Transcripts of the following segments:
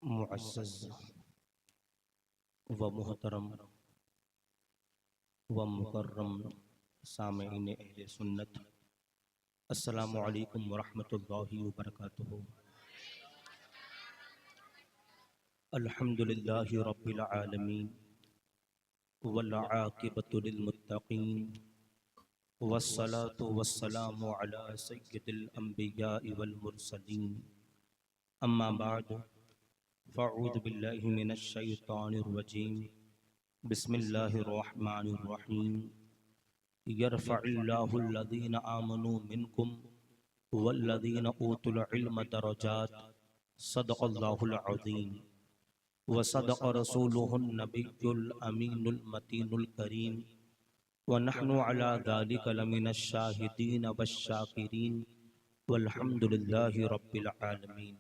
मुअज़्ज़ज़ व मुहतरम व मुकर्रम सामईन अहले सुन्नत, अस्सलामु अलैकुम व रहमतुल्लाहि व बरकातुहू। अल्हम्दुलिल्लाहि रब्बिल आलमीन वल आक़िबतु लिल मुत्तक़ीन वस्सलातु वस्सलामु अला सय्यिदिल अंबियाइ वल मुरसलीन। अम्मा बाद फ़अऊज़ु बिल्लाहि मिनश शैतानिर रजीम। बिस्मिल्लाहिर्रहमानिर्रहीम। यरफ़इल्लाहुल्लज़ीना आमनू मिनकुम वल्लज़ीना ऊतुल इल्म दरजात। सदक़ल्लाहुल अज़ीम व सदक़ रसूलुहुन नबियुल अमीनुल मतीनुल करीम व नहनु अला ज़ालिका लमिनश शाहिदीन वश्शाकिरीन वल्हम्दुलिल्लाहि रब्बिल आलमीन।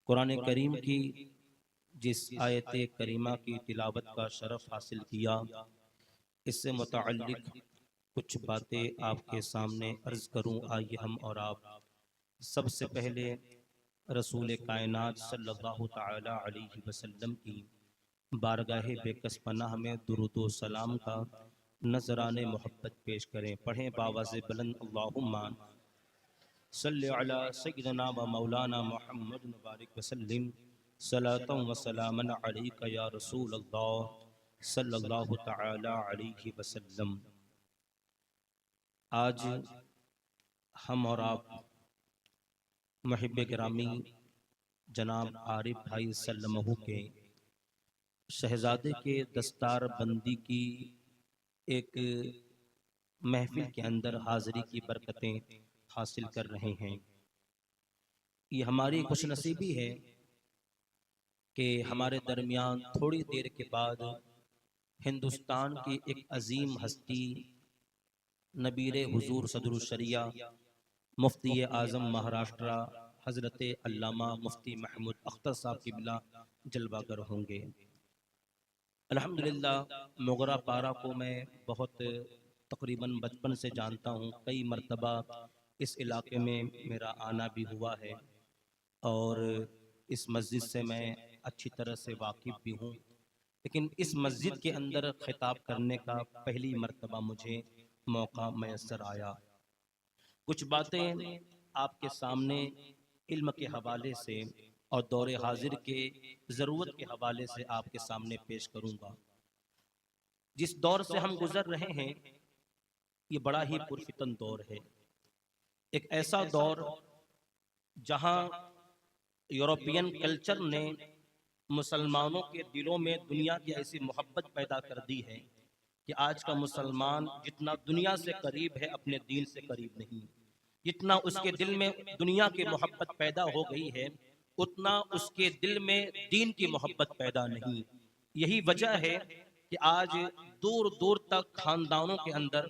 कुरान करीम की जिस आयत करीमा की तिलावत का शरफ हासिल किया, इससे मुतअल्लिक़ कुछ बातें आपके सामने अर्ज़ करूं। आइए हम और आप सबसे पहले रसूल कायनात सल्लल्लाहु ताला अलैहि वसल्लम की बारगाह बेकस पनाह में दुरूद व सलाम का नजराने मोहब्बत पेश करें। पढ़ें बावाज़े बुलंद, अल्लाहुम्मा सल्लि अला सय्यिदना व मौलाना मुहम्मद मुबारक वसल्लिम सलातन व सलामन अलैका या रसूल अल्लाह सल्लल्लाहु ताला अलैहि वसल्लम। आज हम और आप मुहिब्बे गिरामी जनाब आरिफ भाई सल्लमहु के शहजादे के दस्तार बंदी की एक महफिल के अंदर हाजिरी की बरकतें हासिल कर रहे हैं। ये हमारी खुशनसीबी है कि हमारे दरमियान थोड़ी देर के बाद हिंदुस्तान की एक अजीम हस्ती नबीर हुजूर सदरुल शरिया मुफ्ती आज़म महाराष्ट्र हज़रत अल्लामा मुफ्ती महमूद अख्तर साहब क़िबला जलवागर होंगे। अल्हम्दुलिल्लाह मोगरा पारा को मैं बहुत तकरीबन बचपन से जानता हूँ। कई मरतबा इस इलाके में मेरा आना भी हुआ है और इस मस्जिद से मैं अच्छी तरह से वाकिफ़ भी हूँ। लेकिन इस मस्जिद के अंदर खिताब करने का पहली मरतबा मुझे मौका मैसर आया। कुछ बातें आपके सामने इल्म के हवाले से और दौरे हाजिर के ज़रूरत के हवाले से आपके सामने पेश करूँगा। जिस दौर से हम गुज़र रहे हैं ये बड़ा ही पुरफितन दौर है। एक ऐसा दौर जहाँ यूरोपियन कल्चर ने मुसलमानों के दिलों में दुनिया की ऐसी मोहब्बत पैदा कर दी है कि आज का मुसलमान जितना दुनिया से करीब है अपने दीन से करीब नहीं। जितना उसके दिल में दुनिया की मोहब्बत पैदा हो गई है उतना उसके दिल में दीन की मोहब्बत पैदा नहीं। यही वजह है कि आज दूर दूर तक खानदानों के अंदर,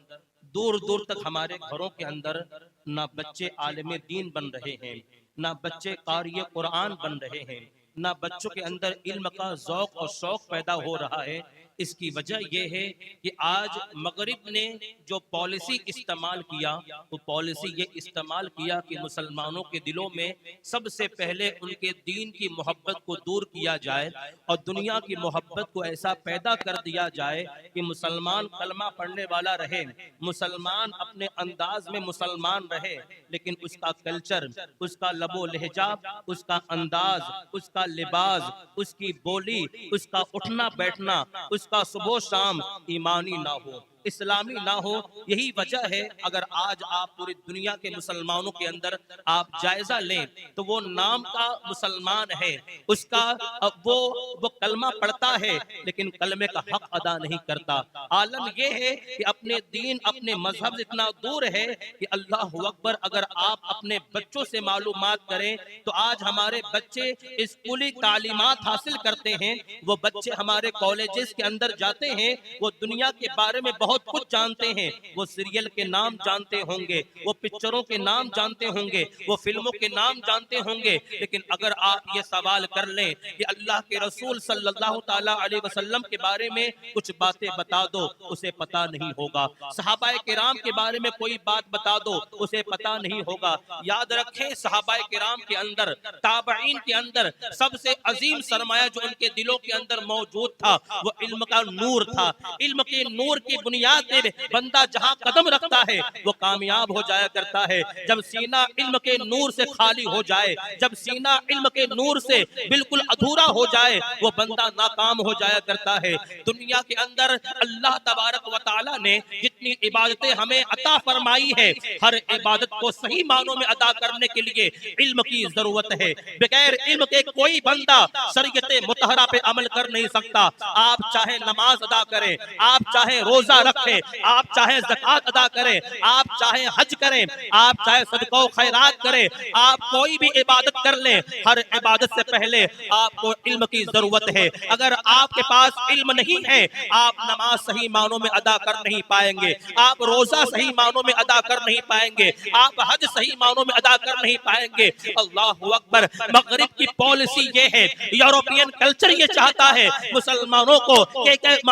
दूर दूर तक हमारे घरों के अंदर ना बच्चे आलिम दीन बन रहे हैं, ना बच्चे क़ारिए कुरान बन रहे हैं, ना बच्चों के अंदर इल्म का ज़ौक़ और शौक़ पैदा हो रहा है। इसकी वजह यह है कि आज मगरिब ने जो पॉलिसी इस्तेमाल किया वो पॉलिसी ये इस्तेमाल किया कि मुसलमानों के दिलों में सबसे पहले उनके दीन की मोहब्बत को दूर किया जाए और दुनिया की मोहब्बत को ऐसा पैदा कर दिया जाए कि मुसलमान कलमा पढ़ने वाला रहे, मुसलमान अपने अंदाज में मुसलमान रहे, लेकिन उसका कल्चर, उसका लबो लहजा, उसका अंदाज, उसका लिबास, उसकी बोली, उसका उठना बैठना, उसका सुबह शाम ईमानी ना हो, इस्लामी ना हो। यही वजह है अगर आज आप पूरी दुनिया के मुसलमानों के अंदर आप जायजा लें तो वो नाम का मुसलमान है, उसका वो कलमा पढ़ता है लेकिन कलमे का हक अदा नहीं करता। आलम यह है कि अपने दीन, अपने मजहब से इतना दूर है कि अल्लाहु अकबर। अगर आप अपने बच्चों से मालूमात करें तो आज हमारे बच्चे स्कूली तालीमात हासिल करते हैं, वो बच्चे हमारे कॉलेजेस के अंदर जाते हैं, वो दुनिया के बारे में बहुत बहुत कुछ जानते हैं, वो सीरियल के नाम जानते होंगे, वो पिक्चरों के नाम जानते होंगे, वो फिल्मों के नाम जानते होंगे, लेकिन अगर आप ये सवाल कर लें कि अल्लाह के रसूल सल्लल्लाहु ताला अलैहि वसल्लम के बारे में कुछ बातें बता दो, उसे पता नहीं होगा। सहाबाए किराम के बारे में कोई बात बता दो, उसे पता नहीं होगा। याद रखें, सहाबाए किराम के अंदर, ताबईन के अंदर सबसे अजीम सरमाया जो उनके दिलों के अंदर मौजूद था वो इल्म का नूर था। इल्म के नूर की बुनियाद पे बंदा जहां कदम रखता है वो कामयाब हो जाया करता है। जब सीना इल्म के नूर से खाली हो जाए, जब सीना इल्म के नूर से बिल्कुल अधूरा हो जाए, वो बंदा नाकाम हो जाया करता है। दुनिया के अंदर अल्लाह तबारक व तआला ने जितनी इबादतें हमें अता फरमाई है, हर इबादत को सही मानों में अदा करने के लिए इल्म की जरूरत है। बगैर इल्म के कोई बंदा शरीयत मुतहरा पे अमल कर नहीं सकता। आप चाहे नमाज अदा करें, आप चाहे रोजा रखें, आप चाहे ज़कात अदा करें, आप चाहे हज करें, आप चाहे सदका खैरात करें, आप कोई भी इबादत कर लें, हर इबादत से पहले आपको इल्म की जरूरत है। अगर आपके पास इल्म नहीं है, आप नमाज सही मानों में अदा कर नहीं पाएंगे, आप रोजा सही मानों में अदा कर नहीं पाएंगे, आप हज सही मानों में अदा कर नहीं पाएंगे। अल्लाहु अकबर। मगरिब की पॉलिसी ये है, यूरोपियन कल्चर ये चाहता है मुसलमानों को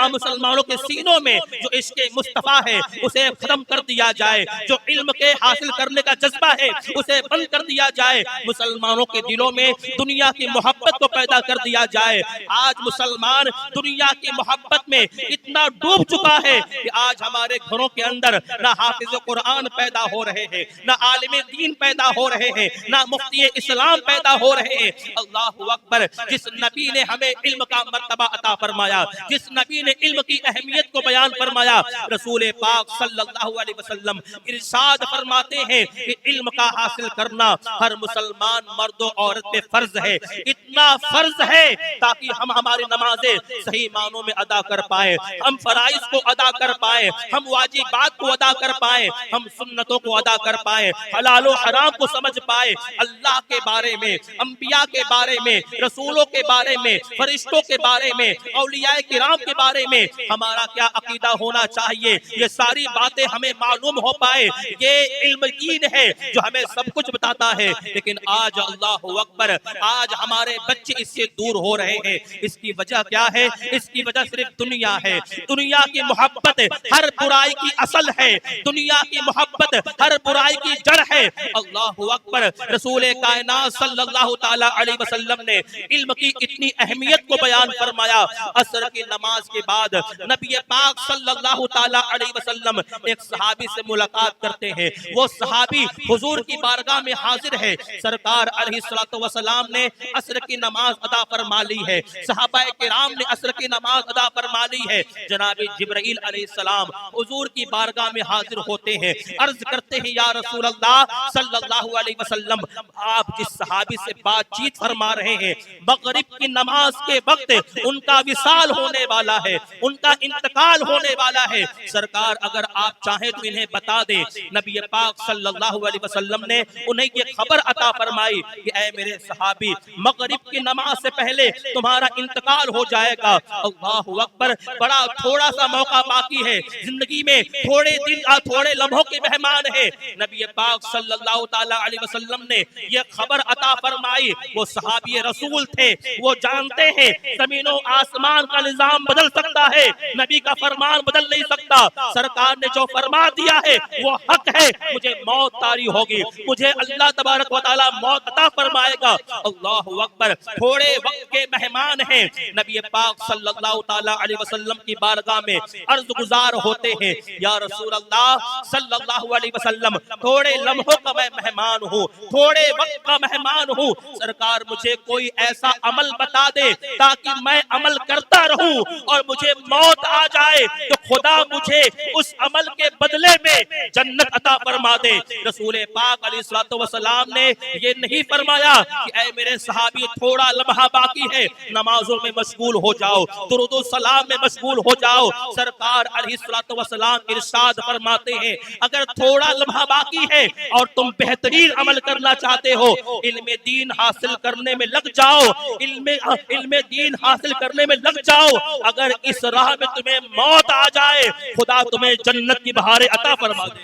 मुसलमानों के सीनों में जो इश्क़ मुस्तफा है उसे खत्म कर दिया जाए, जो इल्म के हासिल करने का जज्बा है उसे बंद कर दिया जाए, मुसलमानों के दिलों में दुनिया की मोहब्बत को पैदा कर दिया जाए। आज मुसलमान दुनिया की मोहब्बत में इतना डूब चुका है कि आज हमारे घरों के अंदर ना हाफिज कुरान पैदा हो रहे हैं, ना आलिम दीन पैदा हो रहे हैं, ना मुफ्ती इस्लाम पैदा हो रहे हैं। अल्लाहु अकबर। जिस नबी ने हमें इल्म का मर्तबा अता फरमाया, जिस नबी ने इल्म की अहमियत को बयान फरमाया, रसूल पाक सल्लल्लाहु अलैहि वसल्लम इरशाद फरमाते हैं कि इल्म का हासिल करना हर मुसलमान मर्द और औरत पे फर्ज है। इतना फर्ज है ताकि हम हमारी नमाजें सही मानों में अदा कर पाए, हम फराइज को अदा कर पाए, हम वाजिबात को अदा कर पाए, हम सुन्नतों को अदा कर पाए, हलाल और हराम को समझ पाए। अल्लाह के बारे में, अंबिया के बारे में, रसूलों के बारे में, फरिश्तों के बारे में, औलियाए किराम के बारे में हमारा क्या अकीदा होना चाहिए, ये सारी बातें हमें मालूम हो पाए। ये इल्म दीन है जो हमें सब कुछ बताता है। लेकिन आज अल्लाहु अकबर, आज हमारे बच्चे इससे दूर हो रहे हैं। इसकी वजह क्या है? इसकी वजह सिर्फ दुनिया है। दुनिया की मोहब्बत हर बुराई की असल है, दुनिया की मोहब्बत हर बुराई की जड़ है। अल्लाहु अकबर। रसूल कायनात सल्लल्लाहु ताला अलैहि वसल्लम ने इल्म की इतनी अहमियत को बयान फरमाया। असर की नमाज के बाद नबी पाक सल्लल्लाहु ताला अलैहि वसल्लम एक सहाबी से मुलाकात करते हैं। वो सहाबी हुजूर की बारगाह में हाजिर है। सरकार अलैहिस्सलातु वस्सलाम ने असर की नमाज अदा फरमा ली है, सहाबाए किराम ने असर की नमाज अदा फरमा ली है। जनाब जिब्राइल अलैहिस्सलाम हुजूर की बारगाह में हाजिर होते हैं, अर्ज करते हैं, या रसूल अल्लाह सल्लल्लाहु अलैहि वसल्लम, आप जिस सहाबी से बातचीत फरमा रहे हैं, मगरिब की नमाज के वक्त उनका विसाल होने वाला है, उनका इंतकाल होने वाला है। सरकार अगर आप चाहें तो इन्हें बता दें। नबी पाक सल्लल्लाहु अलैहि वसल्लम ने उन्हें ये खबर अता फरमाई कि ऐ मेरे सहाबी, मगरिब की नमाज से पहले तुम्हारा इंतकाल हो जाएगा। अल्लाहु अकबर। बड़ा थोड़ा सा मौका बाकी है जिंदगी में, थोड़े दिन थोड़े लम्हों के मेहमान है। नबी पाक सल्लल्लाहु ताला अलैहि वसल्लम ने ये खबर अता फरमाई। वो सहाबी रसूल थे, वो जानते हैं जमीनों आसमान का निजाम बदल सकता है, नबी का फरमान बदल नहीं सकता। सरकार ने जो फरमा दिया है वो हक है, मुझे मौत तारी होगी, मुझे अल्लाह तबारक व तआला मौत अता फरमाएगा। अल्लाहु अकबर। थोड़े वक्त के मेहमान हैं, नबी पाक सल्लल्लाहु ताला अलैहि वसल्लम की बारगाह में अर्ज गुजार होते हैं, या रसूल अल्लाह सल्लल्लाहु अलैहि वसल्लम, थोड़े लम्हों का मैं मेहमान हूँ, थोड़े वक्त का मेहमान हूँ। सरकार मुझे कोई ऐसा अमल बता दे ताकि मैं अमल करता रहूं और मुझे मौत आ जाए तो खुदा मुझे उस अमल के बदले में जन्नत अता फरमा दे। रसूल पाक अलैहिस्सलातु वस्सलाम ने ये नहीं फरमाया कि ऐ मेरे सहाबी, थोड़ा लम्हा बाकी है, नमाजों में मशगूल हो जाओ, दुरूद व सलाम में मशगूल हो जाओ। सरकार अलैहिस्सलातु वस्सलाम इरशाद फरमाते हैं, अगर थोड़ा लम्हा बाकी है और तुम बेहतरीन अमल करना चाहते हो, इल्म दीन हासिल करने में लग जाओ, इल्म दीन हासिल करने में लग जाओ। अगर इस राह में तुम्हें मौत आ जाए जाए, खुदा तुम्हें जन्नत की बहारें अता फरमा दे।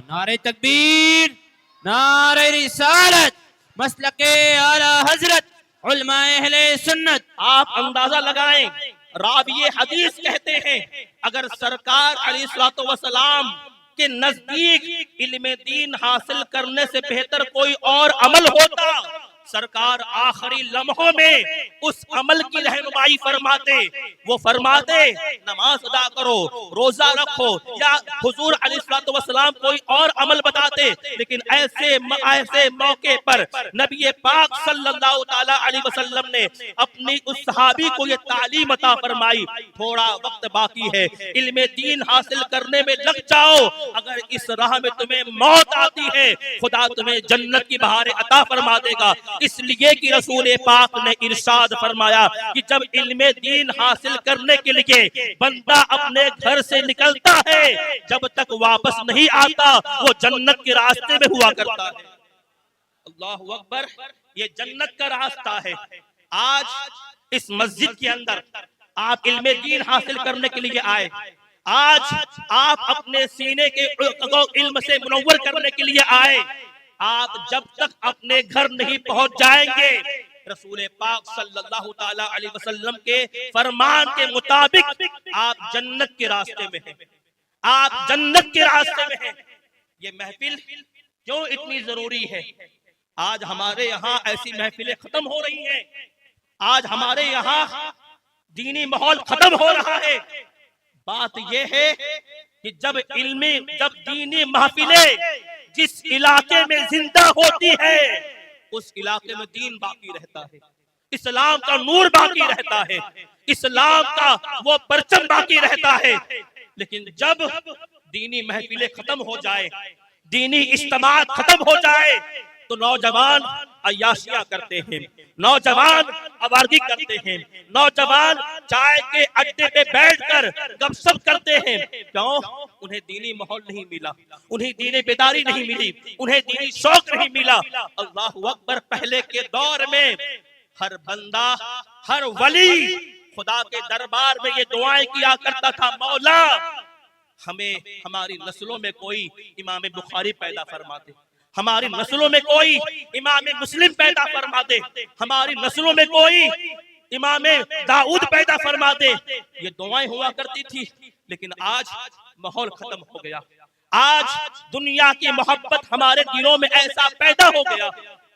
नारे तकबीर, नारे रिसालत, मसलके आला हजरत उलमाए अहले सुन्नत। आप अंदाजा लगाएं, राविये हदीस कहते हैं अगर सरकार अलैहिस्सलातु वस्सलाम के नजदीक इल्मे दीन हासिल करने से बेहतर कोई और अमल होता, सरकार आखिरी लम्हों में उस अमल की रहनुमाई फरमाते। वो फरमाते नमाज अदा करो, रोजा रखो, या हुजूर अलैहिस्सलातु वस्सलाम कोई और अमल बताते। लेकिन ऐसे मौके पर नबी पाक सल्लल्लाहु ताला अलैहि वसल्लम ने अपनी उस सहाबी को ये तालीम अता फरमाई, थोड़ा वक्त बाकी है, इल्मे दीन हासिल करने में लग जाओ, अगर इस राह में तुम्हें मौत आती है, खुदा तुम्हें जन्नत की बहारें अता फरमा देगा। इसलिए कि रसूल पाक ने इरशाद फरमाया कि जब इल्मे दीन हासिल करने के लिए बंदा अपने घर से निकलता है, जब तक वापस नहीं आता वो जन्नत के रास्ते में हुआ करता है। अल्लाहु अकबर, ये जन्नत का रास्ता है। आज इस मस्जिद के अंदर आप इल्मे दीन हासिल करने के लिए आए, आज आप अपने सीने के इल्म से मुनव्वर करने के लिए आए। आप जब तक अपने घर नहीं पहुंच जाएंगे, रसूल पाक सल्लल्लाहु ताला अलैहि वसल्लम के फरमान के मुताबिक आप जन्नत के रास्ते में हैं, आप जन्नत के रास्ते में हैं। ये महफिल क्यों इतनी जरूरी है? आज हमारे यहाँ ऐसी महफिलें खत्म हो रही हैं, आज हमारे यहाँ दीनी माहौल खत्म हो रहा है। बात यह है कि जब दीनी महफिलें जिस इलाके में जिंदा होती है, उस इलाके में दीन बाकी रहता है, इस्लाम का नूर बाकी रहता है, इस्लाम का वो परचम बाकी रहता है। लेकिन जब दीनी महफिलें खत्म हो जाए, दीनी इज्तिमा खत्म हो जाए, तो नौजवान अय्याशियां करते हैं, नौजवान आवारगी करते हैं, नौजवान चाय के अड्डे पे बैठकर गपशप करते हैं। क्यों? उन्हें दीनी माहौल नहीं मिला, उन्हें दीनी बेदारी नहीं मिली, उन्हें दीनी शौक नहीं मिला। अल्लाहु अकबर, पहले के दौर में हर बंदा, हर वली खुदा के दरबार में ये दुआएं किया करता था, मौला हमें हमारी नस्लों में कोई इमाम बुखारी पैदा फरमा दे, हमारी नस्लों में कोई इमाम मुस्लिम पैदा फरमा दे, हमारी नस्लों में कोई इमाम दाऊद पैदा फरमा दे। ये दुआएं हुआ करती थी। लेकिन आज माहौल खत्म हो गया, आज दुनिया की मोहब्बत हमारे दिलों में ऐसा पैदा हो गया।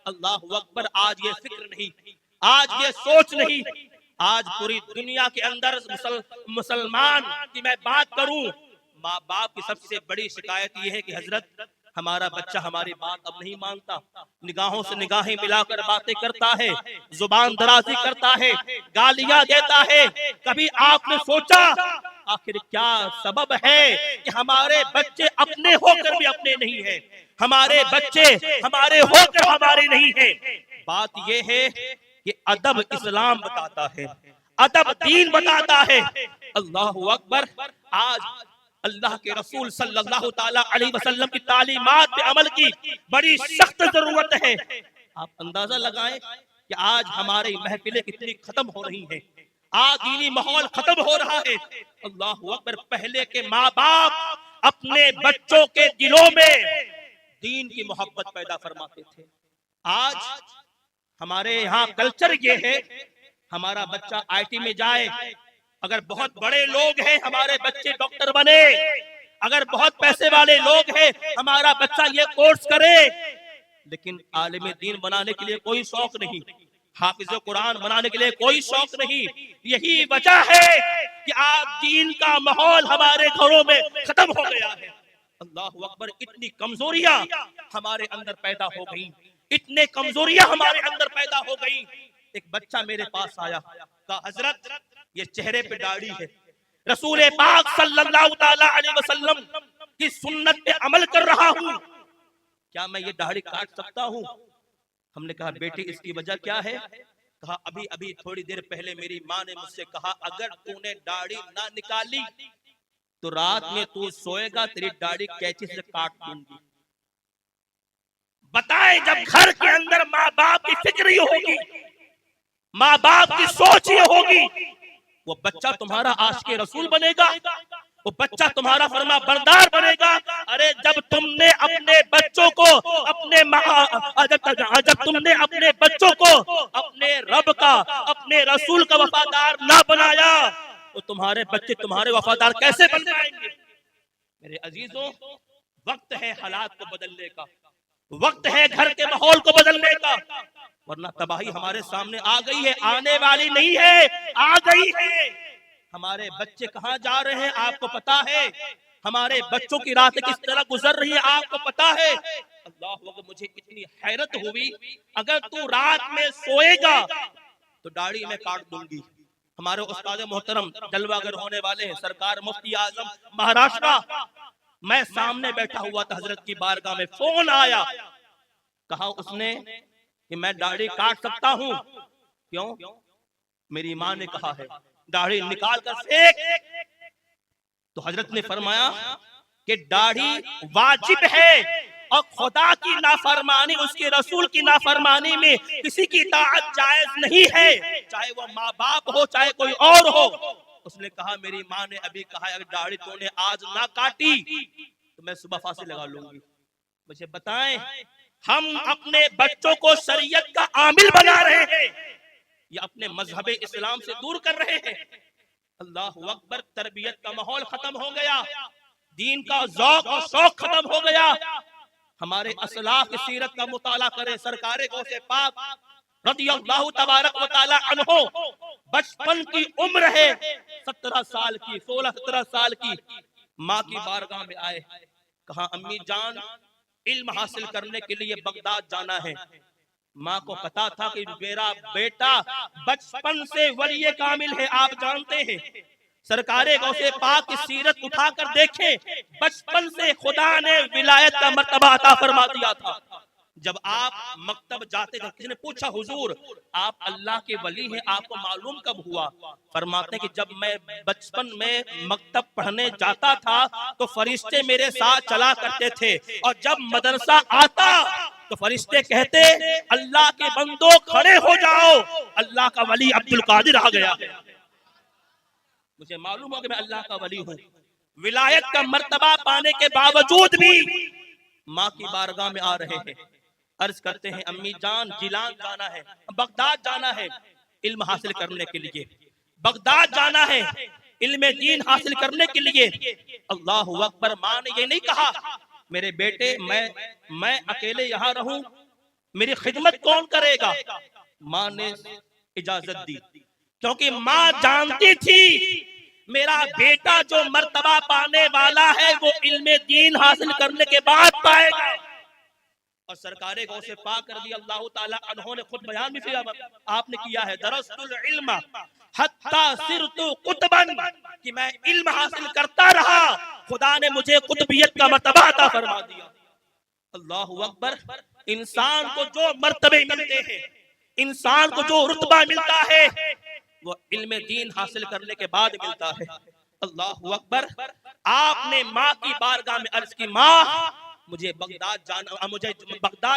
अल्लाहु अकबर, आज ये फिक्र नहीं, आज ये सोच नहीं। आज पूरी दुनिया के अंदर मुसलमान की मैं बात करूं, माँ बाप की सबसे बड़ी शिकायत ये है कि हजरत हमारा बच्चा हमारी बात अब नहीं मानता, निगाहों से निगाहें मिलाकर बातें करता है, जुबान दराजी करता है, गालियां देता है। कभी आपने सोचा आखिर क्या सबब है कि हमारे बच्चे अपने होकर भी अपने नहीं हैं, हमारे बच्चे हमारे होकर हमारे नहीं हैं? बात यह है कि अदब इस्लाम बताता है, अदब दीन बताता है। अल्लाहु अकबर, आज अल्लाह के रसूल सल्लल्लाहु ताला अलैहि वसल्लम की तालीमात पे अमल की बड़ी सख्त जरूरत है। आप अंदाजा लगाएं कि आज हमारी महफिलें कितनी खत्म हो रही हैं, आज दीनी माहौल खत्म हो रहा है। अल्लाहु अकबर, पहले के माँ बाप अपने बच्चों के दिलों में दीन की मोहब्बत पैदा फरमाते थे। आज हमारे यहाँ कल्चर ये है, हमारा बच्चा आईटी में जाए, अगर बहुत बड़े लोग हैं हमारे बच्चे डॉक्टर बने, अगर बहुत पैसे वाले लोग हैं हमारा बच्चा ये कोर्स करे। लेकिन आलिम दीन बनाने के लिए कोई शौक नहीं, हाफिज कुरान बनाने के लिए कोई शौक नहीं। यही वजह है कि आज दीन का माहौल हमारे घरों में खत्म हो गया है। अल्लाहु अकबर, इतनी कमजोरियां हमारे अंदर पैदा हो गई, इतने कमजोरियां हमारे अंदर पैदा हो गई। एक बच्चा मेरे पास आया, कहा हजरत ये चेहरे पे दाढ़ी है, रसूल पाक सल्लल्लाहु ताला अलैहि वसल्लम की सुन्नत पे अमल कर रहा हूँ, क्या मैं ये दाढ़ी काट सकता हूँ? हमने कहा बेटी इसकी वजह क्या है? कहा अभी अभी थोड़ी देर पहले मेरी माँ ने मुझसे कहा अगर तूने दाढ़ी ना निकाली तो रात में तू सोएगा, तेरी दाढ़ी कैंची से काट दूंगी। बताए, जब घर के अंदर माँ बाप की फिक्र ही होगी, माँ बाप की सोच ये होगी, वो बच्चा तुम्हारा आशिक़े रसूल बनेगा, वो बच्चा तुम्हारा फर्मा बरदार बनेगा। अरे जब तुमने अपने बच्चों को जब तुमने अपने बच्चों को अपने रब का, अपने रसूल का वफादार ना बनाया तो तुम्हारे बच्चे तुम्हारे वफादार कैसे बन पाएंगे? मेरे अजीजों, वक्त है हालात को बदलने का, वक्त है घर के माहौल को बदलने का, वरना तबाही हमारे सामने आ गई है, आने वाली नहीं है, आ गई है। हमारे बच्चे कहाँ जा रहे हैं आपको पता है? हमारे बच्चों की रात किस तरह गुजर रही है आपको पता है? अल्लाह अकबर, मुझे इतनी हैरत हुई, अगर तू रात में सोएगा तो दाढ़ी में काट दूंगी। हमारे उस्ताद मोहतरम जलवागर होने वाले हैं सरकार मुफ्ती आजम महाराष्ट्र, मैं सामने बैठा हुआ था, हजरत की बारगाह में फोन आया, कहा उसने कि मैं दाढ़ी काट सकता हूं। क्यों? मेरी मां ने कहा है दाढ़ी निकाल कर फेंक। तो हजरत ने फरमाया कि दाढ़ी वाजिब है और खुदा की नाफरमानी, उसके रसूल की नाफरमानी में किसी की इताअत जायज नहीं है, चाहे वो माँ बाप हो चाहे कोई और हो। उसने कहा मेरी माँ ने अभी कहा अगर दाढ़ी तूने आज ना काटी तो मैं सुबह फांसी लगा लूंगी। मुझे बताएं, हम अपने बच्चों को शरीयत का आमिल बना रहे हैं या अपने मजहब इस्लाम से दूर कर रहे हैं? अल्लाह अकबर, तरबियत का माहौल खत्म हो गया, दीन का ज़ौक़ और शौक खत्म हो गया। हमारे असलाफ की सीरत का मुताला करें। सरकार गौसे पाक रज़ियल्लाहु तबारक व तआला अन्हो बचपन की उम्र है 17 साल की, 16-17 साल की, माँ की बारगाह में आए, कहा अम्मी जान इल्म हासिल करने के लिए बगदाद जाना है। माँ को पता था कि मेरा बेटा बचपन से वली कामिल है, आप जानते हैं। सरकारे गौसे पाक की सीरत उठाकर देखें, बचपन से खुदा ने विलायत का मर्तबा अता फरमा दिया था। जब आप मकतब जाते थे, किसी ने पूछा हुजूर आप अल्लाह के वली हैं, आपको मालूम कब हुआ? फरमाते हैं कि जब मैं बचपन में मकतब पढ़ने जाता था तो फरिश्ते मेरे साथ चला करते थे, और जब मदरसा आता तो फरिश्ते कहते अल्लाह के बंदो खड़े हो जाओ, अल्लाह का वली अब्दुल कादिर आ गया। मुझे मालूम हो कि मैं अल्लाह का वली हूँ। विलायत का मर्तबा पाने के बावजूद भी माँ की बारगाह में आ रहे हैं, अर्ज करते हैं अम्मी जान जिलान जाना है, बगदाद जाना है इल्म हासिल करने के लिए, बगदाद जाना है इल्म दीन हासिल करने के लिए। अल्लाह अकबर, माँ ने ये नहीं कहा मेरे बेटे मैं अकेले यहाँ रहूं, मेरी खिदमत कौन करेगा? माँ ने इजाजत दी, क्योंकि माँ जानती थी मेरा बेटा जो मर्तबा पाने वाला है वो इल्म दीन हासिल करने के बाद पाएगा। और सरकारे गौसे पाक रज़ी अल्लाह ताला अन्हो ने खुद बयान भी आपने किया है, दरस्तुल इल्म हत्ता सिरतु कुतबन, कि मैं इल्म हासिल करता रहा, खुदा ने मुझे कुतबियत का मर्तबा अता फरमा दिया। अल्लाहु अकबर, इंसान को जो मर्तबे मिलते हैं, इंसान को जो रुतबा मिलता है वो इल्म दीन हासिल करने के बाद मिलता है। अल्लाहु अकबर, आपने माँ की बारगाह में अर्ज की माँ मुझे बगदाद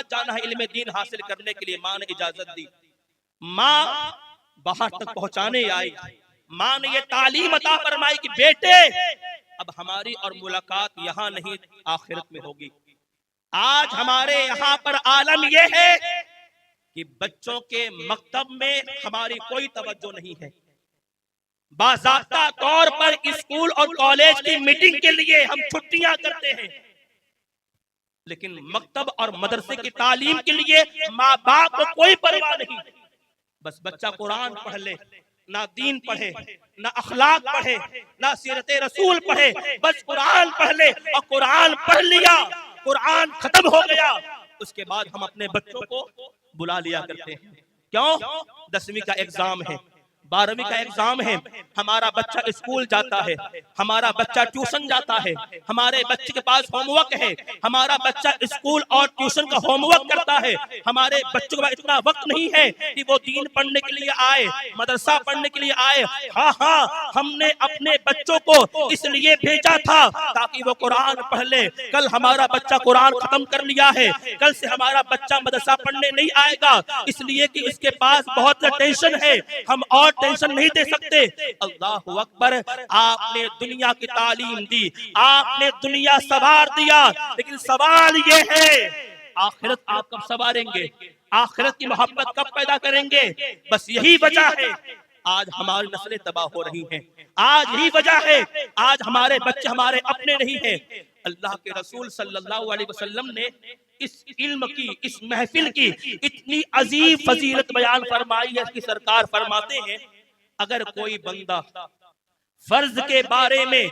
जाना है इल्म दीन हासिल करने के लिए। माँ ने इजाजत दी, माँ बाहर तक पहुंचाने आई, माँ ने ये तालीम अता फरमाई कि बेटे अब हमारी और मुलाकात यहाँ नहीं आखिरत में होगी। आज हमारे यहाँ पर आलम यह है कि बच्चों के मकतब में हमारी कोई तवज्जो नहीं है। बाज़ाब्ता तौर पर स्कूल और कॉलेज की मीटिंग के लिए हम छुट्टियां करते हैं, लेकिन मकतब और मदरसे की तालीम के लिए माँ बाप को कोई परवाह नहीं। बस बच्चा कुरान पढ़ ले, ना दीन पढ़े, ना अखलाक पढ़े, ना सीरत रसूल पढ़े, बस कुरान पढ़ ले, और कुरान पढ़ लिया, कुरान खत्म हो गया, उसके बाद हम अपने बच्चों को बुला लिया करते हैं। क्यों? 10वीं का एग्जाम है, 12वीं का एग्जाम है, हमारा बच्चा स्कूल जाता है, हमारा बच्चा ट्यूशन जाता है, हमारे बच्चे के पास होमवर्क है, हमारा बच्चा स्कूल और ट्यूशन का होमवर्क करता है, हमारे बच्चों के पास इतना वक्त नहीं है कि वो दीन पढ़ने के लिए आए, मदरसा पढ़ने के लिए आए। हाँ, हमने अपने बच्चों को इसलिए भेजा था ताकि वो कुरान पढ़ ले। कल हमारा बच्चा कुरान खत्म कर लिया है, कल से हमारा बच्चा मदरसा पढ़ने नहीं आएगा, इसलिए कि इसके पास बहुत टेंशन है, हम और टेंशन नहीं दे सकते। अल्लाहु अकबर, आपने दुनिया की तालीम दी, आपने दुनिया सवार दिया, लेकिन सवाल ये है आखिरत आप कब सवारेंगे, आखिरत की मोहब्बत कब पैदा करेंगे। बस यही वजह है आज हमारी नस्लें तबाह हो रही हैं, आज यही वजह है आज हमारे बच्चे हमारे अपने नहीं हैं। अल्लाह के रसूल सल्लल्लाहु अलैहि वसल्लम ने इस इल्म की, इस महफिल की इतनी अजीब फजीलत बयान फरमाई है कि सरकार फरमाते हैं अगर कोई बंदा फर्ज के बारे में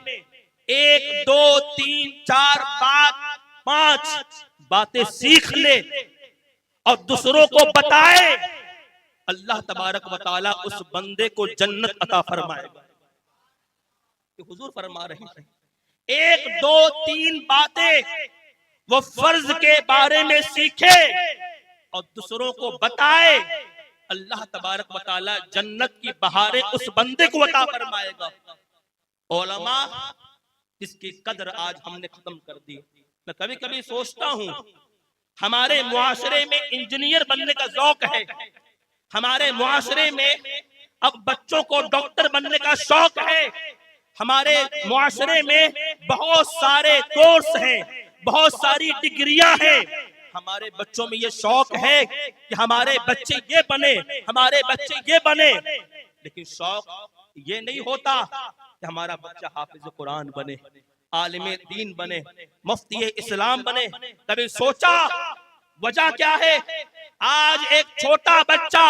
1 2 3 4 5 बातें सीख ले और दूसरों को बताए, अल्लाह तबारक व तआला उस बंदे को जन्नत अता फरमाएगा। हुजूर फरमा रहे हैं 1 2 3 बातें वो फर्ज के बारे में सीखे और दूसरों को बताए, अल्लाह तबारक व तआला जन्नत की बहारें उस बंदे को अता फरमाएगा। उलमा जिसकी कदर आज हमने खत्म कर दी। मैं कभी कभी सोचता हूँ हमारे मुआशरे में इंजीनियर बनने का शौक है, हमारे मुआशरे में अब बच्चों को डॉक्टर बनने का शौक है, हमारे मुआशरे में बहुत सारे कोर्स हैं, बहुत सारी डिग्रियां हैं, हमारे बच्चों में ये शौक है कि हमारे बच्चे ये बने, हमारे बच्चे ये बने, लेकिन शौक ये नहीं होता कि हमारा बच्चा हाफिज कुरान बने, आलिम दीन बने, मुफ्ती इस्लाम बने। कभी सोचा वजह क्या है? आज एक छोटा बच्चा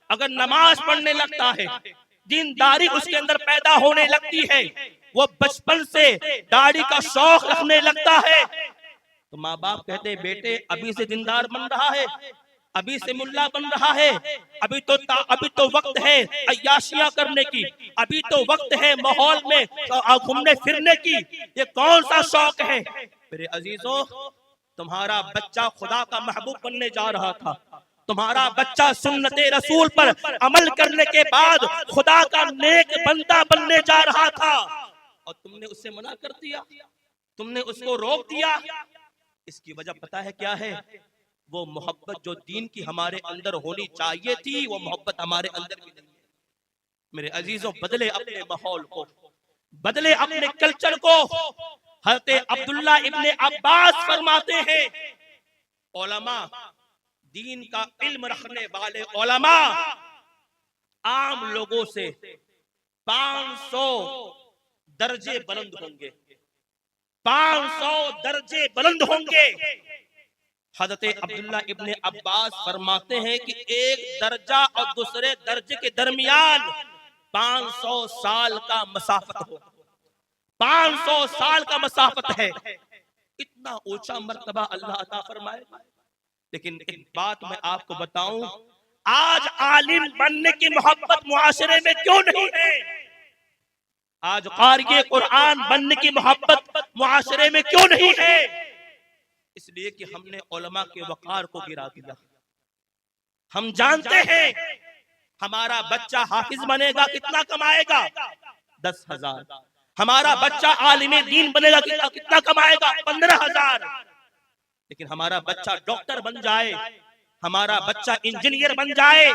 अगर नमाज पढ़ने लगता है, दीनदारी उसके अंदर पैदा होने लगती है, वो बचपन से दाढ़ी का शौक रखने लगता है, तो माँ बाप कहते हैं बेटे अभी से दीनदार बन रहा है, अभी से मुल्ला बन रहा है, अभी तो वक्त है अय्याशियां करने की, अभी तो वक्त है माहौल में घूमने फिरने की, ये कौन सा शौक है? मेरे अजीजों, तुम्हारा बच्चा खुदा का महबूब बनने जा रहा था, तुम्हारा बच्चा सुन्नते रसूल पर अमल करने के बाद खुदा का नेक बंदा बनने जा रहा था और तुमने उससे मना कर दिया, तुमने उसको रोक दिया। इसकी वजह पता है क्या है? वो मोहब्बत जो दीन की हमारे अंदर होनी चाहिए थी, वो मोहब्बत हमारे अंदर भी नहीं है। मेरे अजीजों, बदले अपने माहौल को, बदले अपने कल्चर को। हज़रत अब्दुल्ला इब्ने अब्बास फरमाते हैं उलमा, दीन का इल्म रखने वाले उलमा आम लोगों से 500 दर्जे बुलंद होंगे, 500 दर्जे बुलंद होंगे। हज़रत अब्दुल्ला इब्ने अब्बास फरमाते हैं कि एक दर्जा और दूसरे दर्जे के दरमियान 500 साल का मसाफत हो, 500 साल का मसाफत है। इतना ऊंचा मर्तबा अल्लाह अता फरमाएगा। लेकिन एक बात मैं आपको बताऊं, आज आलिम बनने की मोहब्बत मुआशरे में क्यों नहीं है? आज क़ारिए कुरान बनने की मोहब्बत मुआशरे में क्यों नहीं है? इसलिए कि हमने उलमा के वक़ार को गिरा दिया। हम जानते हैं हमारा बच्चा हाफिज बनेगा कितना कमाएगा? 10,000। हमारा बच्चा आलिम दीन बनेगा कितना कमाएगा? 15,000। लेकिन हमारा बच्चा डॉक्टर बन जाए, हमारा बच्चा इंजीनियर बन जाए,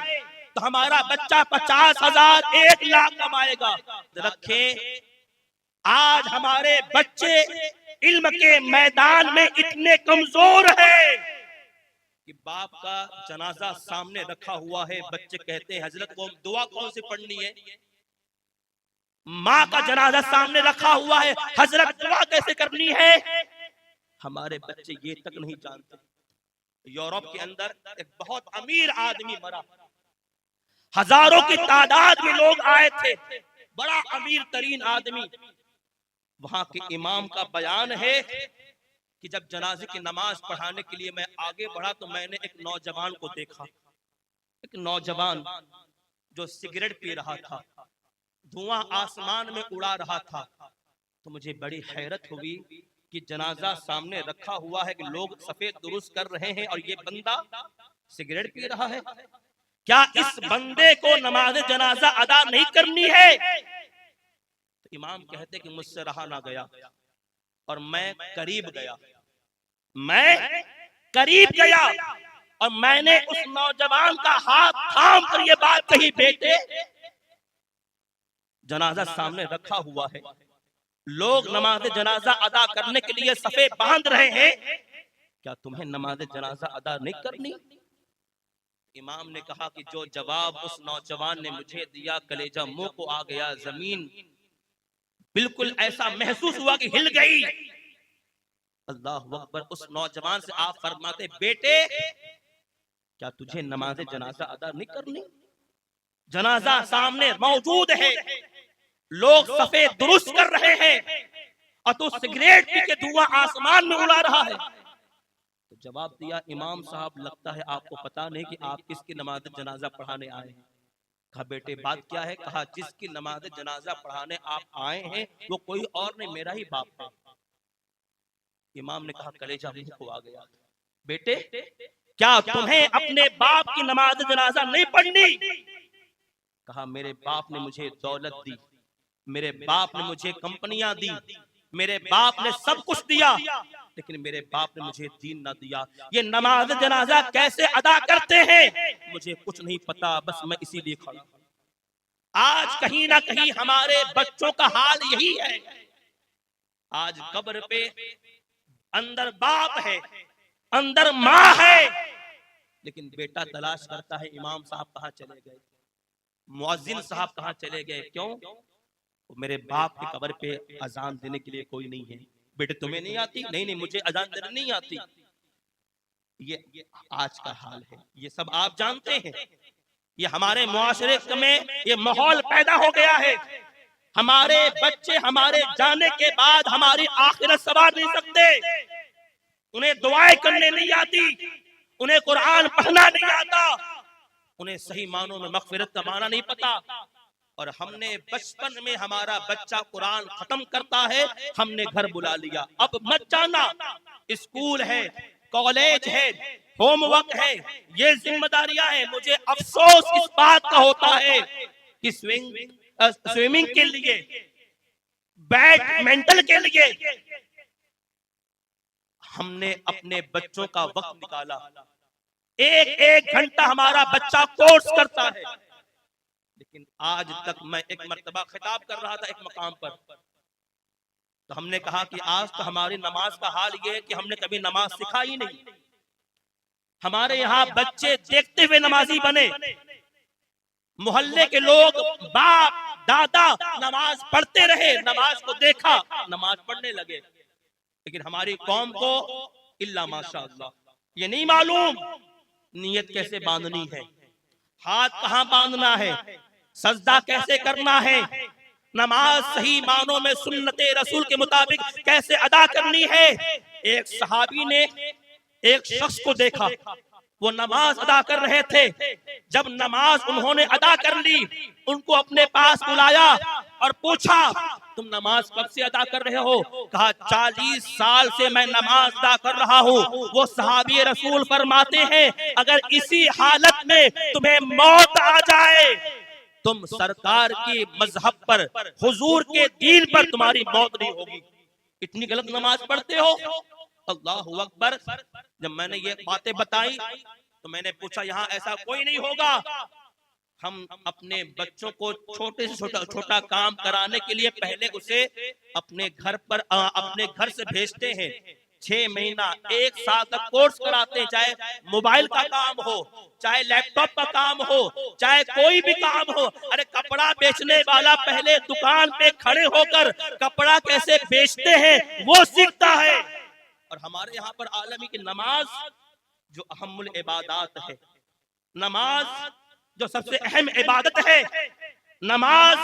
तो हमारा बच्चा 50,000 1 लाख कमाएगा। रखें, आज हमारे बच्चे इल्म के मैदान में इतने कमजोर है कि बाप का जनाजा सामने रखा हुआ है, बच्चे कहते हैं हजरत को दुआ कौन सी पढ़नी है? माँ का जनाजा सामने रखा हुआ है, हजरत दुआ कैसे करनी है? हमारे बच्चे ये तक नहीं जानते। यूरोप के अंदर एक बहुत अमीर आदमी मरा, हजारों की तादाद में लोग आए थे, बड़ा अमीर तरीन आदमी। वहां के इमाम का बयान है कि जब जनाजे की नमाज पढ़ाने के लिए मैं आगे बढ़ा तो मैंने एक नौजवान को देखा, एक नौजवान जो सिगरेट पी रहा था, धुआं आसमान में उड़ा रहा था। तो मुझे बड़ी हैरत हुई कि जनाजा सामने रखा हुआ है कि लोग सफेद दुरुस्त कर रहे हैं और ये बंदा सिगरेट पी रहा है। क्या इस बंदे को नमाज जनाजा अदा नहीं करनी है? तो इमाम कहते कि मुझसे रहा ना गया और मैं करीब गया, मैं करीब गया और मैंने उस नौजवान का हाथ थाम कर ये बात कही, बेटे जनाजा सामने रखा हुआ है, लोग नमाज जनाजा अदा करने के लिए सफे बांध रहे हैं, क्या तुम्हें नमाज जनाजा अदा नहीं करनी? इमाम ने कहा कि जो जवाब उस नौजवान ने मुझे दिया, कलेजा मुंह को आ गया, जमीन बिल्कुल ऐसा महसूस हुआ कि हिल गई। अल्लाह अकबर। उस नौजवान से आप फरमाते, बेटे क्या तुझे नमाज जनाजा अदा नहीं करनी? जनाजा सामने मौजूद है, लोग सफे दुरुस्त कर रहे हैं और तू सिगरेट पी के धुआं आसमान में उड़ा रहा है। तो जवाब दिया, इमाम साहब लगता है आपको पता नहीं कि आप किसकी नमाज जनाजा पढ़ाने आए हैं। कहा बेटे बात क्या है? कहा जिसकी नमाज जनाजा पढ़ाने आप आए हैं वो कोई और नहीं, मेरा ही बाप है। इमाम ने कहा कलेजा मुंह को आ गया। बेटे क्या तुम्हें अपने बाप की नमाज जनाजा नहीं पढ़नी? कहा मेरे बाप ने मुझे दौलत दी, मेरे बाप ने मुझे कंपनियां दी, मेरे बाप ने सब कुछ दिया, लेकिन मेरे बाप ने मुझे दीन ना दिया। ये नमाज जनाजा कैसे अदा करते हैं मुझे कुछ नहीं पता, बस मैं इसीलिए खड़ा। आज कहीं ना कहीं हमारे बच्चों का हाल यही है। आज कब्र पे अंदर बाप है, अंदर माँ है, लेकिन बेटा तलाश करता है इमाम साहब कहाँ चले गए, मुअज्जिन साहब कहाँ चले गए। क्यों? मेरे बाप की कब्र पे अजान देने के लिए कोई नहीं है। बेटे तुम्हें नहीं आती? नहीं नहीं मुझे अजान देने नहीं आती। ये आज का हाल है, ये सब आप जानते हैं। ये हमारे मुआशरे में ये माहौल पैदा हो गया है। हमारे बच्चे हमारे जाने के बाद हमारी आखिरत संवार नहीं सकते, उन्हें दुआएं करने नहीं आती, उन्हें कुरान पढ़ना नहीं आता, उन्हें सही मानों में मगफिरत का माना नहीं पता। और हमने बचपन में हमारा बच्चा कुरान खत्म करता है, हमने घर बुला लिया, अब मत जाना, स्कूल है, कॉलेज है, होमवर्क है, ये जिम्मेदारियां हैं। मुझे अफसोस इस बात का होता है कि स्विमिंग के लिए, बैडमिंटन के लिए हमने अपने बच्चों का वक्त निकाला। एक एक घंटा हमारा बच्चा कोर्स करता है, लेकिन आज तक मैं एक मर्तबा खिताब कर रहा था एक मकाम पर, तो हमने कहा कि आज तो हमारी नमाज का हाल ये है कि हमने कभी नमाज सिखाई नहीं। हमारे यहाँ बच्चे देखते हुए नमाजी बने, मोहल्ले के लोग बाप दादा नमाज पढ़ते रहे, नमाज को देखा, नमाज पढ़ने लगे। लेकिन हमारी कौम को इल्ला माशाअल्लाह ये नहीं मालूम नियत कैसे बांधनी है, हाथ कहाँ बांधना है, सजदा कैसे करना है, नमाज सही मानों में सुन्नते रसूल के मुताबिक कैसे अदा करनी है। एक सहाबी ने एक शख्स को देखा, वो नमाज अदा कर रहे थे। जब नमाज उन्होंने अदा कर ली, उनको अपने पास बुलाया और पूछा तुम नमाज कब से अदा कर रहे हो? कहा 40 साल से मैं नमाज अदा कर रहा हूँ। वो सहाबी रसूल फरमाते हैं अगर इसी हालत में तुम्हें मौत आ जाए, तुम सरकार की मजहब पर, हुजूर के दीन पर तुम्हारी मौत नहीं होगी। इतनी गलत नमाज पढ़ते हो। अल्लाहु अकबर। जब मैंने ये बातें बताई तो मैंने पूछा यहाँ ऐसा कोई नहीं होगा। हम अपने बच्चों को छोटे से छोटा काम कराने के लिए पहले उसे अपने घर से भेजते हैं। 6 महीना 1 साल तक कोर्स कराते हैं, चाहे मोबाइल का काम हो, चाहे लैपटॉप का काम हो, चाहे कोई भी काम हो। अरे कपड़ा बेचने वाला पहले दुकान पे खड़े होकर कपड़ा कैसे बेचते हैं वो सीखता है। और हमारे यहाँ पर आलमी की नमाज जो अहमुल इबादत है, नमाज जो सबसे अहम इबादत है, नमाज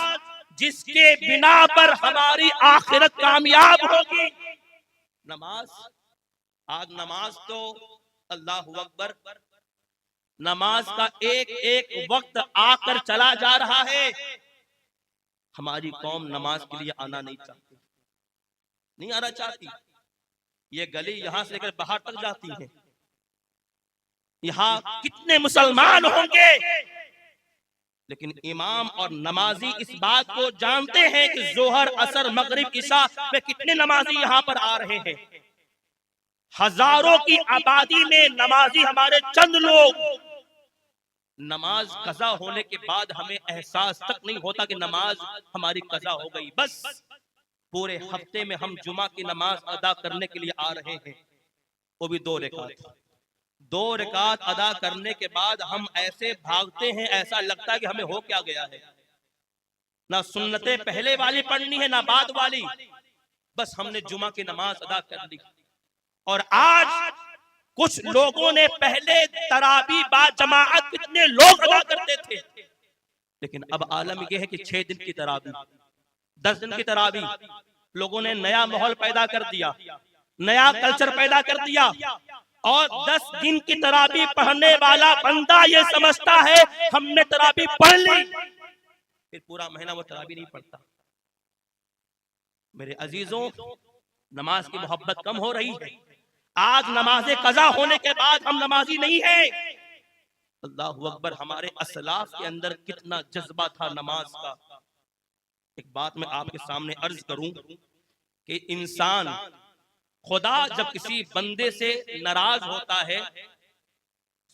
जिसके बिना पर हमारी आखिरत कामयाब होगी, नमाज। आज नमाज तो अल्लाहु अकबर, नमाज का एक एक वक्त आकर चला जा रहा है। हमारी कौम नमाज के लिए आना नहीं चाहती, नहीं आना चाहती। ये गली यहां से लेकर बाहर तक जाती है। यहाँ कितने मुसलमान होंगे, लेकिन इमाम और नमाजी इस बात को जानते हैं कि जोहर असर मगरिब इशा में कितने नमाजी यहाँ पर आ रहे हैं। हजारों की आबादी में नमाजी हमारे चंद लोग। नमाज कज़ा होने के बाद हमें एहसास तक नहीं होता कि नमाज हमारी कज़ा हो गई। बस पूरे हफ्ते में हम जुमा की नमाज अदा करने के लिए आ रहे हैं, वो भी 2 रकात। 2 रकात अदा करने के बाद हम ऐसे भागते हैं, ऐसा लगता है कि हमें हो क्या गया है। ना सुन्नतें पहले वाली पढ़नी है ना बाद वाली, बस हमने जुमा की नमाज अदा कर ली। और आज कुछ लोगों ने पहले तरावी बा जमाअत कितने लोग अदा करते थे, लेकिन अब आलम यह है कि 6 दिन की तरावी, 10 दिन की तरावी, लोगों ने नया माहौल पैदा कर दिया, नया कल्चर पैदा कर दिया। और 10 दिन की तरावी पढ़ने वाला बंदा ये समझता है हमने तरावी पढ़ ली, फिर पूरा महीना वो तरावी नहीं पढ़ता। मेरे अजीजों, नमाज की मोहब्बत कम हो रही है। आज नमाज़े कज़ा होने के बाद हम नमाजी नहीं है। अल्लाहु अकबर, हमारे असलाफ के अंदर कितना जज्बा था नमाज का। एक बात मैं आपके सामने अर्ज करूं कि इंसान, खुदा जब किसी बंदे से नाराज होता है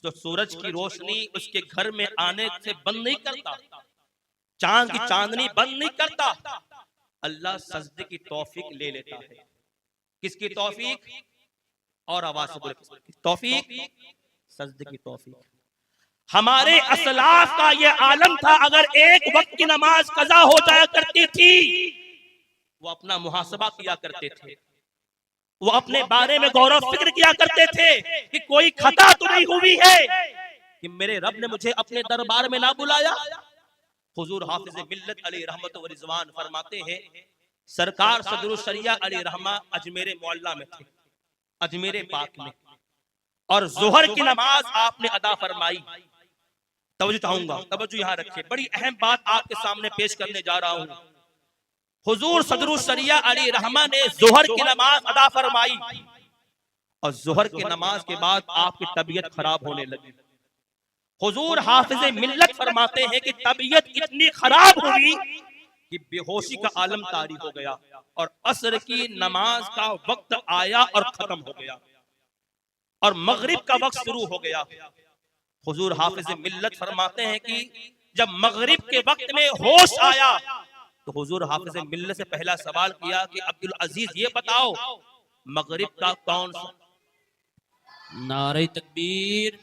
तो सूरज की रोशनी उसके घर में आने से बंद नहीं करता, चांद की चांदनी बंद नहीं करता। अल्लाह सजदे की तौफीक ले लेता है। किसकी तौफीक? और आवाज से बोले, किसकी तौफीक? सजदे की तौफीक। हमारे असलाफ का ये आलम था, अगर एक वक्त की नमाज कज़ा हो जाया करती थी, वो अपना मुहासबा किया करते थे, वो अपने बारे में गौरव फिक्र किया करते थे कि कोई खता तो नहीं हुई है कि मेरे रब ने मुझे अपने दरबार में ना बुलाया। हुजूर हाफिज मिल्लत अलैहि रहमत व रिजवान फरमाते हैं, सरकार सदरुल शरिया अलैहि रहमा अजमेर मोहल्ला में थे, अजमेर पाक में, और जोहर की नमाज आपने अदा फरमाई। तवज्जो चाहूंगा, तवज्जो यहाँ रखिए, बड़ी अहम बात आपके सामने पेश करने जा रहा हूँ। हुजूर सदरुल शरिया अलैहि रहमा ने जोहर की नमाज अदा फरमाई, और जोहर की नमाज के बाद आपकी तबीयत खराब होने लगी। हुजूर हाफिज मिल्लत फरमाते हैं कि तबीयत इतनी खराब हुई कि बेहोशी का आलम तारी हो गया, और असर की नमाज का वक्त आया और खत्म हो गया, और मगरिब का वक्त शुरू हो गया। हुजूर हाफिज मिल्लत फरमाते हैं कि जब मगरिब के वक्त में होश आया तो हुजूर हाफिज मिल्लत से पहला सवाल किया कि अब्दुल अजीज, ये बताओ मगरिब का कौन सा? नारे तकबीर,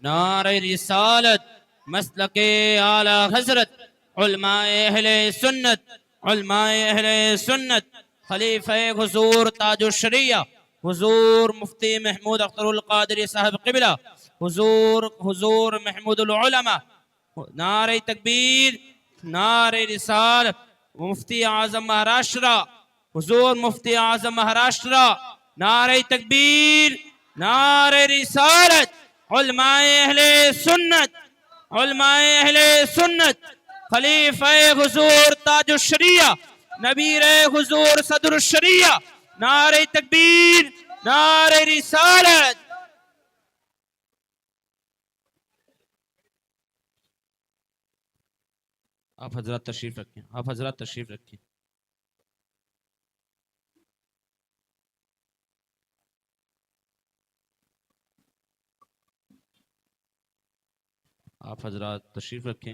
नारे रिसालत, मसलके आला हजरत, उलमाए अहले सुन्नत, उलमाए अहले सुन्नत, खलीफा हुजूर ताजुश शरिया हुजूर मुफ्ती महमूद अख्तरुल कादरी साहब क़िबला, हुजूर महमूदुल उलमा, नारे तकबीर, नारे रिसालत, मुफ्ती आजम महाराष्ट्र, हुजूर मुफ्ती आजम महाराष्ट्र, नारे तकबीर, नारे रिसालत, उलमाए अहले सुन्नत, उलमाए अहले सुन्नत, खलीफा हुजूर ताजुश शरिया, नबीर हुजूर सदरुल शरिया, नारे तकबीर, नारे रिसालत। आप हजरत तशरीफ रखें, आप हजरत तशरीफ रखें। आप हजरत तशरीफ़ रखें।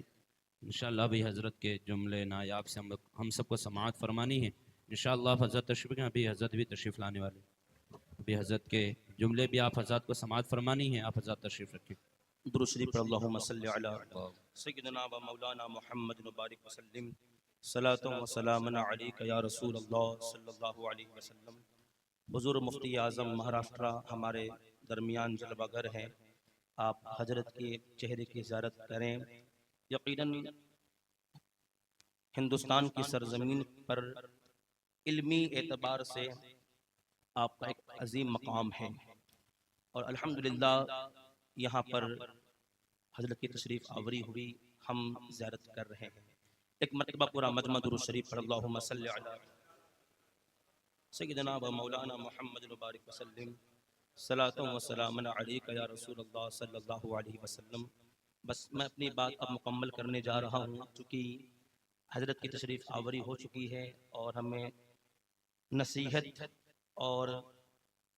इंशाअल्लाह भी हज़रत के जुमले नायाब से हम सबको समाअत फरमानी है। इंशाअल्लाह आप हज़रत तशरीफ़ रखें, अभी हज़रत भी तशरीफ़ लाने वाले, अभी हज़रत के जुमले भी आप हज़रत को समाअत फरमानी है। आप हज़रत तशरीफ़ रखें। दुरूद शरीफ पर अल्लाहुम्मा सल्लि अला सय्यिदना व मौलाना मुहम्मद व बारिक व सल्लिम, सलातो व सलामन अलैका या रसूल अल्लाह सल्लल्लाहु अलैहि वसल्लम। हुजूर मुफ्ती आज़म महाराष्ट्र हमारे दरमियान जलवागर हैं, आप हजरत के चेहरे की ज़ियारत करें। यकीनन हिंदुस्तान की सरजमीन पर इल्मी एतबार से आपका एक अजीम मकाम है, और अल्हम्दुलिल्लाह यहाँ पर हजरत की तशरीफ़ आवरी हुई, हम ज़ियारत कर रहे हैं। एक मरतबा पूरा मजमा दुरूद शरीफ पर अल्लाहुम्मा सल्लि अला सय्यिदना व मौलाना मुहम्मद व बारिक व सल्लिम, सलातो व सलामन अलैका या रसूल अल्लाह सल्लल्लाहु अलैहि वसल्लम। बस मैं अपनी बात अब मुकम्मल करने जा रहा हूँ, चूँकि हजरत की तशरीफ़ आवरी हो चुकी है और हमें नसीहत और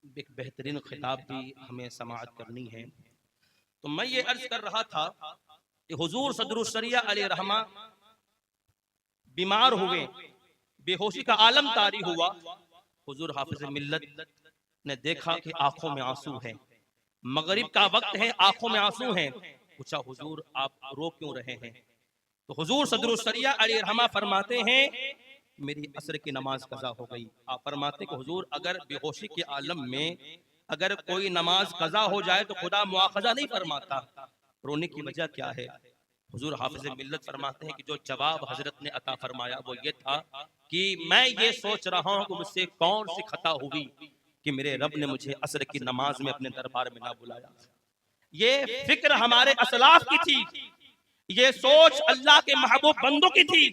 एक बेहतरीन खिताब भी हमें समाअत करनी है। तो मैं ये अर्ज कर रहा था कि हुजूर सदरुशरिया अलैहिर्रहमा बीमार हुए, बेहोशी का आलम तारी हुआ। हुजूर हाफिज मिल्लत ने देखा कि आंखों में आंसू है, मगरिब का वक्त है, आंखों में आंसू हैं। पूछा हुजूर आप रो क्यों रहे हैं? तो हुजूर सदरुशरिया अलैहिर्रहमा फरमाते हैं मेरी असर की नमाज कज़ा हो गई। आप फरमाते कि हुजूर अगर बेहोशी के आलम में अगर कोई नमाज कज़ा हो जाए तो खुदा मुआखज़ा नहीं फरमाता, रोने की वजह क्या है? हुजूर हाफिज मिल्लत फरमाते हैं कि जो जवाब हजरत ने अता फरमाया वो ये था कि मैं ये सोच रहा हूँ कि मुझसे कौन सी खता हुई कि मेरे रब ने मुझे असर की नमाज में अपने दरबार में ना बुलाया। ये फिक्र हमारे असलाफ की थी, ये सोच अल्लाह के महबूब बंदों की थी।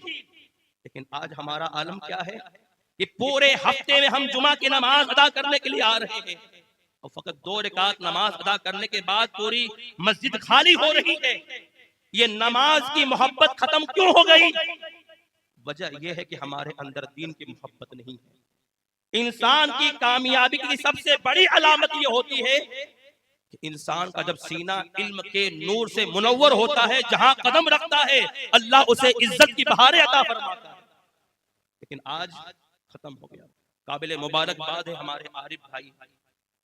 लेकिन आज हमारा आलम क्या है कि पूरे हफ्ते में हम जुमा की नमाज अदा करने के लिए आ रहे हैं और फकत 2 रकात नमाज अदा करने के बाद पूरी मस्जिद खाली हो रही है। ये नमाज की मोहब्बत खत्म क्यों हो गई? वजह यह है कि हमारे अंदर दीन की मोहब्बत नहीं है। इंसान की कामयाबी की सबसे बड़ी अलामत यह होती है कि इंसान का जब सीना इल्म के नूर से मुनव्वर होता है, जहां कदम रखता है अल्लाह उसे इज्जत की बहारें अता फरमाता है। लेकिन आज खत्म हो गया। काबिल मुबारकबाद है हमारे आरिफ भाई,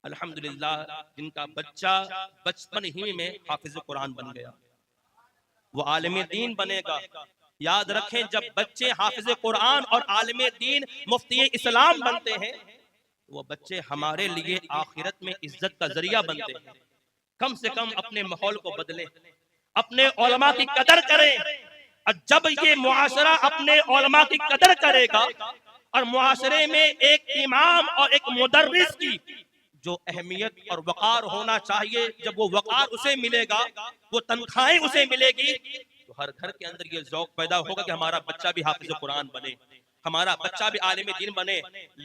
अल्हम्दुलिल्लाह जिनका बच्चा बचपन ही में हाफिज कुरान बन गया, वो आलिम दीन बनेगा। याद रखें जब बच्चे हाफिज कुरान और आलिम दीन मुफ्ती इस्लाम बनते हैं, वो बच्चे हमारे लिए आखिरत में इज्जत का जरिया बनते हैं। कम से कम अपने माहौल को बदलें, अपने उलमा की कदर करें। और जब ये मुआशरा अपने उलमा की कदर करेगा और मुआशरे में एक इमाम और एक मुदर्रिस की जो अहमियत और वक़ार होना चाहिए, जब वो वक़ार उसे मिलेगा, वो तनख्वाहें उसे मिलेगी, तो हर घर के अंदर ये ज़ौक़ पैदा होगा कि हमारा बच्चा भी हाफिज कुरान बने, हमारा बच्चा भी आलिम दीन बने।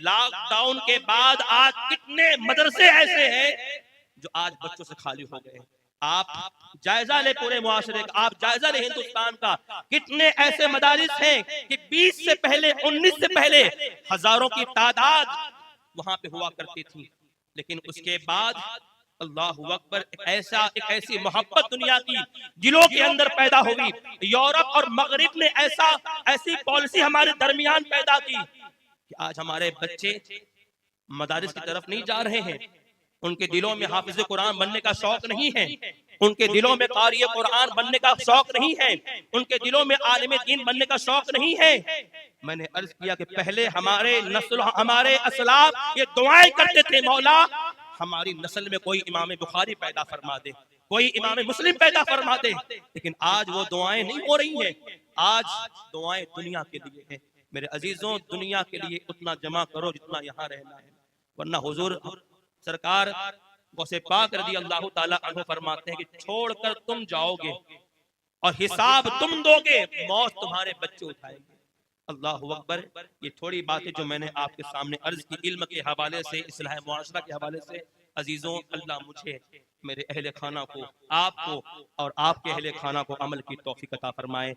लॉकडाउन के बाद आज कितने मदरसे ऐसे हैं जो आज बच्चों से खाली हो गए। आप जायजा ले पूरे मुआशरे का, आप जायजा ले हिंदुस्तान का, कितने ऐसे मदारिस हैं कि 20 से पहले 19 से पहले हजारों की तादाद वहां पे हुआ करती थी, लेकिन उसके बाद अल्लाहु अकबर एक ऐसी मोहब्बत दुनिया की दिलों के अंदर पैदा हुई। यूरोप और मगरिब ने ऐसी पॉलिसी हमारे दरमियान पैदा की कि आज हमारे बच्चे मदारिस की तरफ नहीं जा रहे हैं। उनके दिलों में हाफिज कुरान बनने का शौक नहीं है, उनके दिलों में कारी कुरान बनने का शौक नहीं है, उनके दिलों में आलिम दीन बनने का शौक नहीं है। मैंने अर्ज किया कि पहले हमारे नस्ल हमारे असलाफ ये दुआएं करते थे, मौला हमारी नस्ल में कोई इमाम बुखारी पैदा फरमा दे, कोई इमाम मुस्लिम पैदा फरमा दे। लेकिन आज वो दुआएं नहीं हो रही हैं, आज दुआएं दुनिया के लिए है। मेरे अजीजों, दुनिया के लिए उतना जमा करो जितना यहाँ रहना है, वरना हुजूर सरकार गौसे पाक रज़ी अल्लाह ताला अन्हु फरमाते हैं कि छोड़कर तुम जाओगे और हिसाब तुम दोगे, मौत तुम्हारे बच्चे उठाएंगे। अल्लाहु अकबर। ये थोड़ी बातें जो मैंने आपके सामने अर्ज की इल्म के हवाले से, इस्लाह मुआशरा के हवाले से। अजीजों, अल्लाह मुझे, मेरे अहले खाना को, आपको और आपके अहले खाना को अमल की तौफीक अता फरमाए।